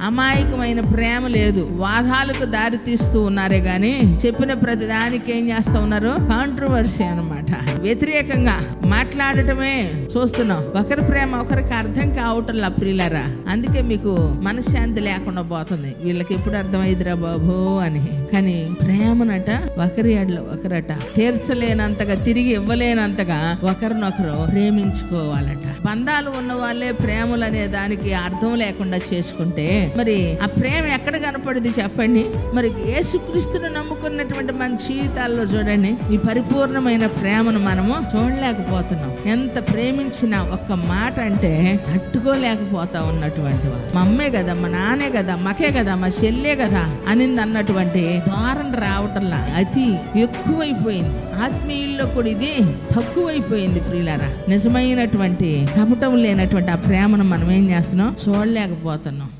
అమాయకమైన ప్రేమ లేదు. వాదాలకు దారి తీస్తూ ఉన్నారే గాని చెప్పిన ప్రతి దానికి ఏం చేస్తా ఉన్నారు? కాంట్రవర్సీ అన్నమాట. వ్యతిరేకంగా మాట్లాడటమే చూస్తున్నాం. ఒకరి ప్రేమ ఒకరికి అర్థం కావటంలా ప్రియులారా. అందుకే మీకు మనశ్శాంతి లేకుండా పోతుంది. వీళ్ళకి ఎప్పుడు అర్థమైందిరా బాబు అని. కానీ ప్రేమనట ఒకరి అడ్ల ఒకరట తీర్చలేనంతగా, తిరిగి ఇవ్వలేనంతగా ఒకరినొకరు ప్రేమించుకోవాలట. బంధాలు ఉన్న వాళ్ళే ప్రేమలు అనే దానికి అర్థం లేకుండా చేసుకుంటే మరి ఆ ప్రేమ ఎక్కడ కనపడింది చెప్పండి? మరి యేసుక్రీస్తును నమ్ముకున్నటువంటి మన జీవితాల్లో చూడండి, ఈ పరిపూర్ణమైన ప్రేమను మనము చూడలేకపోతున్నాం. ఎంత ప్రేమించినా ఒక్క మాట అంటే తట్టుకోలేకపోతా ఉన్నటువంటి వారు. మా అమ్మే కదా, మా నాన్నే కదా, మకే కదా, మా చెల్లే కదా అనింది అన్నటువంటి ధోరణ రావటంలా అతి ఎక్కువైపోయింది. ఆత్మీయుల్లో కూడా ఇది తక్కువైపోయింది ప్రియులారా. నిజమైనటువంటి కపటం లేనటువంటి ఆ ప్రేమను మనం ఏం చేస్తున్నాం? చూడలేకపోతున్నాం.